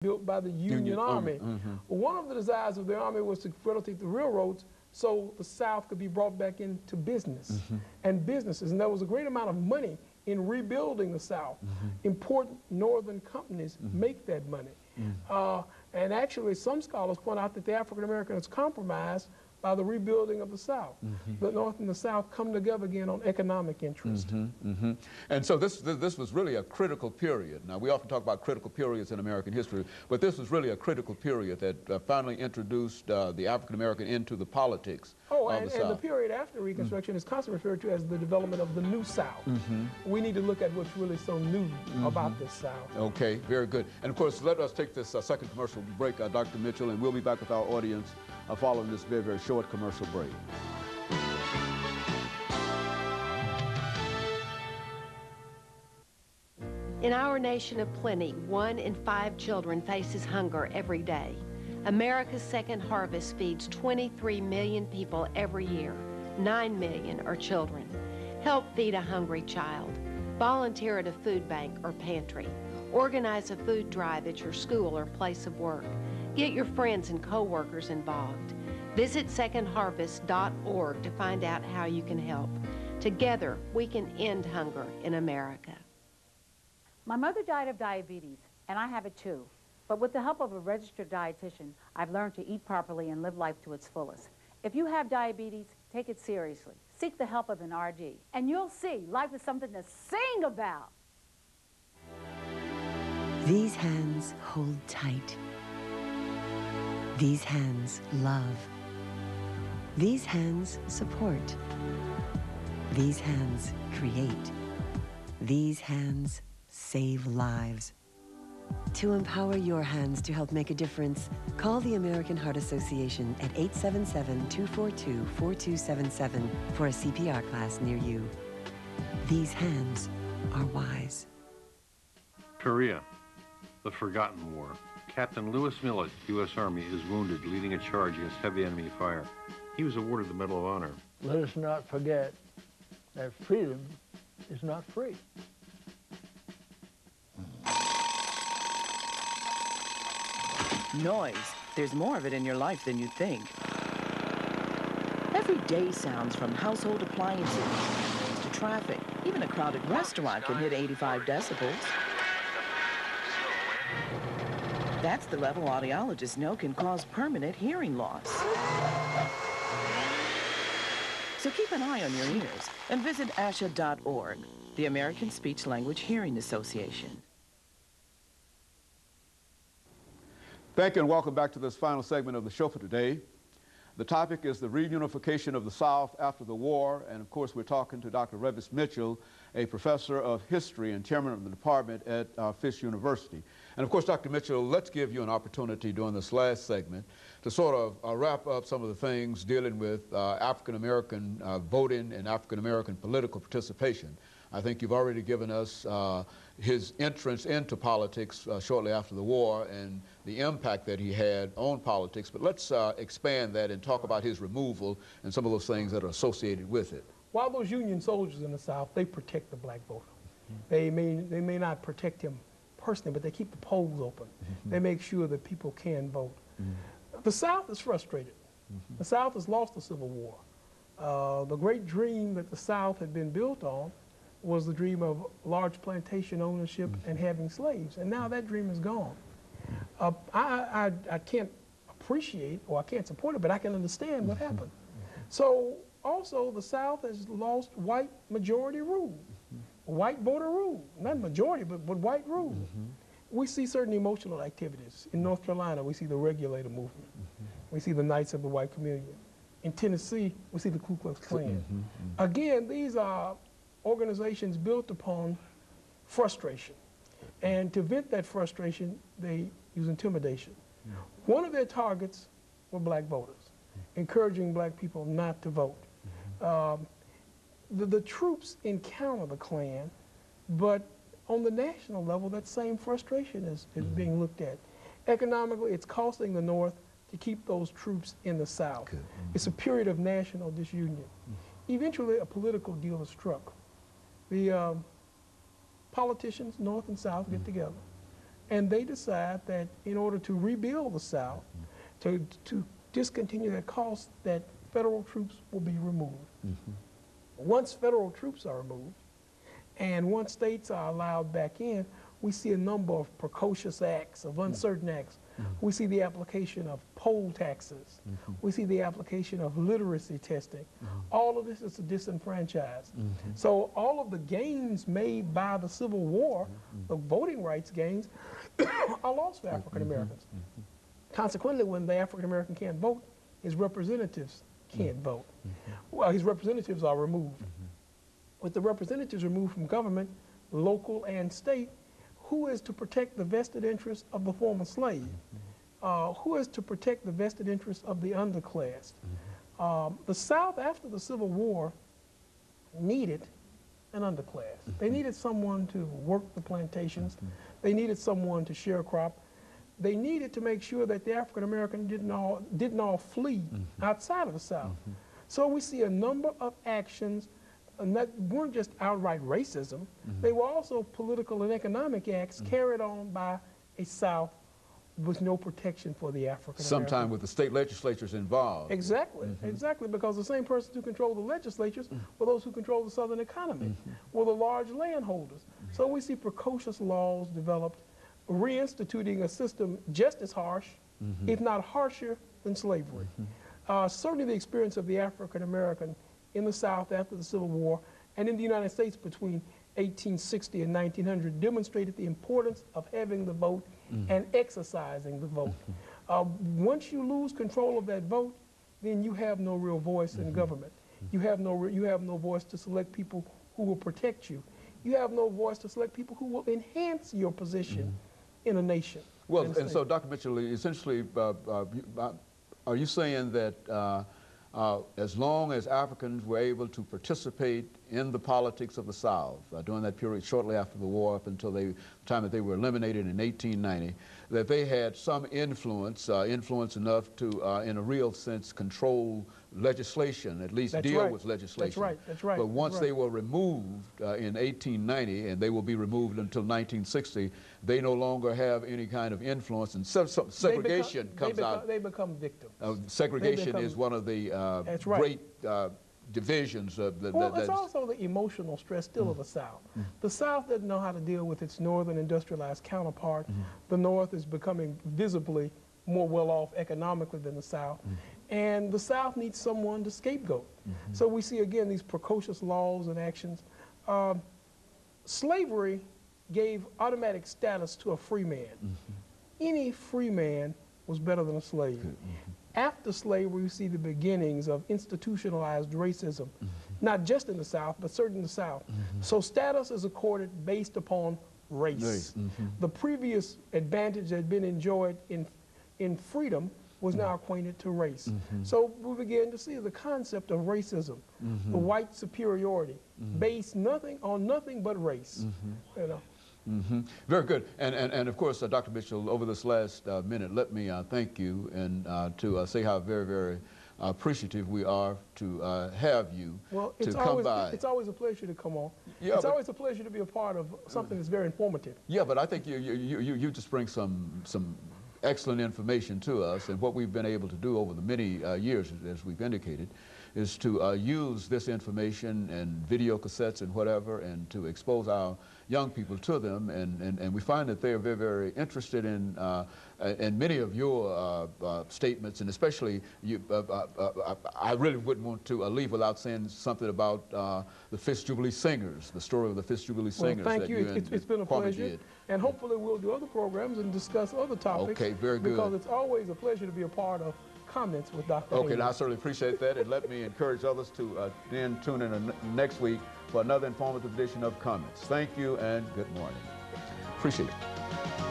built by the Union Army. One of the desires of the Army was to facilitate the railroads so the South could be brought back into business and businesses. And there was a great amount of money in rebuilding the South. Important northern companies make that money. And actually, some scholars point out that the African Americans compromised by the rebuilding of the South. The North and the South come together again on economic interest. And so this was really a critical period. Now, we often talk about critical periods in American history, but this was really a critical period that finally introduced the African American into the politics of the South. And the period after Reconstruction is constantly referred to as the development of the New South. We need to look at what's really so new about this South. Okay, very good. And of course, let us take this second commercial break, Dr. Mitchell, and we'll be back with our audience following this very, very short commercial break. In our nation of plenty, 1 in 5 children faces hunger every day. America's Second Harvest feeds 23 million people every year. 9 million are children. Help feed a hungry child. Volunteer at a food bank or pantry. Organize a food drive at your school or place of work. Get your friends and co-workers involved. Visit secondharvest.org to find out how you can help. Together, we can end hunger in America. My mother died of diabetes, and I have it too. But with the help of a registered dietitian, I've learned to eat properly and live life to its fullest. If you have diabetes, take it seriously. Seek the help of an RD, and you'll see life is something to sing about. These hands hold tight. These hands love. These hands support. These hands create. These hands save lives. To empower your hands to help make a difference, call the American Heart Association at 877-242-4277 for a CPR class near you. These hands are wise. Korea, the forgotten war. Captain Lewis Millett, U.S. Army, is wounded leading a charge against heavy enemy fire. He was awarded the Medal of Honor. Let us not forget that freedom is not free. Noise. There's more of it in your life than you think. Everyday sounds, from household appliances to traffic. Even a crowded restaurant can hit 85 decibels. That's the level audiologists know can cause permanent hearing loss. So keep an eye on your ears and visit ASHA.org, the American Speech Language Hearing Association. Thank you and welcome back to this final segment of the show for today. The topic is the reunification of the South after the war, and of course we're talking to Dr. Revis Mitchell, a professor of history and chairman of the department at Fisk University. And of course, Dr. Mitchell, let's give you an opportunity during this last segment to sort of wrap up some of the things dealing with African-American voting and African-American political participation. I think you've already given us his entrance into politics shortly after the war and the impact that he had on politics. But let's expand that and talk about his removal and some of those things that are associated with it. While those Union soldiers in the South, they protect the black voter. They may not protect him personally, but they keep the polls open. They make sure that people can vote. The South is frustrated. The South has lost the Civil War. The great dream that the South had been built on was the dream of large plantation ownership and having slaves, and now that dream is gone. I can't appreciate, or I can't support it, but I can understand what happened. So also the South has lost white majority rule, white voter rule, not majority, but white rule. We see certain emotional activities. In North Carolina, we see the regulator movement. We see the Knights of the White Communion. In Tennessee, we see the Ku Klux Klan. Again, these are organizations built upon frustration. And to vent that frustration, they use intimidation. One of their targets were black voters, encouraging black people not to vote. The troops encounter the Klan, but on the national level, that same frustration is being looked at. Economically, it's costing the North to keep those troops in the South. It's a period of national disunion. Eventually, a political deal is struck. The politicians, North and South, get together. and they decide that in order to rebuild the South, to discontinue that cost, that federal troops will be removed. Once federal troops are removed, and once states are allowed back in, we see a number of precocious acts, of uncertain acts. We see the application of poll taxes. We see the application of literacy testing. All of this is to disenfranchise. So all of the gains made by the Civil War, the voting rights gains, are lost for African Americans. Consequently, when the African American can't vote, his representatives can't vote. Well, his representatives are removed. With the representatives removed from government, local and state, who is to protect the vested interests of the former slave? Who is to protect the vested interests of the underclass? The South, after the Civil War, needed an underclass. They needed someone to work the plantations. They needed someone to sharecrop. They needed to make sure that the African American didn't all flee outside of the South. So we see a number of actions that weren't just outright racism. They were also political and economic acts carried on by a South with no protection for the African American. Sometimes with the state legislatures involved. Exactly, exactly, because the same persons who control the legislatures were those who control the Southern economy, were the large landholders. So we see precocious laws developed, reinstituting a system just as harsh, if not harsher, than slavery. Certainly the experience of the African American in the South after the Civil War and in the United States between 1860 and 1900 demonstrated the importance of having the vote and exercising the vote. Once you lose control of that vote, then you have no real voice in government. You have no voice to select people who will protect you. You have no voice to select people who will enhance your position in a nation. Well, and so Dr. Mitchell, essentially, are you saying that as long as Africans were able to participate in the politics of the South during that period shortly after the war up until the time that they were eliminated in 1890, that they had some influence enough to, in a real sense, control legislation, at least deal with legislation. That's right. But once they were removed in 1890, and they will be removed until 1960, they no longer have any kind of influence, and segregation comes out. They become victims. Segregation is one of the great divisions. Well, it's also the emotional stress still of the South. The South doesn't know how to deal with its northern industrialized counterpart. The North is becoming visibly more well-off economically than the South. And the South needs someone to scapegoat. So we see, again, these precocious laws and actions. Slavery gave automatic status to a free man. Any free man was better than a slave. After slavery, we see the beginnings of institutionalized racism, not just in the South, but certainly in the South. So status is accorded based upon race. The previous advantage that had been enjoyed in freedom was now acquainted to race. So we begin to see the concept of racism, the white superiority, based on nothing but race. You know. Very good. And of course, Dr. Mitchell, over this last minute, let me thank you and to say how very, very appreciative we are to have you to come by. It's always a pleasure to come on. Yeah, it's always a pleasure to be a part of something that's very informative. Yeah, but I think you just bring some excellent information to us, and what we've been able to do over the many years, as we've indicated, is to use this information and video cassettes and whatever, and to expose our young people to them, and we find that they are very, very interested in many of your statements, and especially you. I really wouldn't want to leave without saying something about the Fifth Jubilee Singers, the story of the Fifth Jubilee Singers. Well, thank you. It's been a pleasure, and hopefully we'll do other programs and discuss other topics. Okay, very good. Because it's always a pleasure to be a part of Comments with Dr. Okay, Haynes. I certainly appreciate that, and let me encourage others to then tune in next week for another informative edition of Comments. Thank you and good morning. Appreciate it.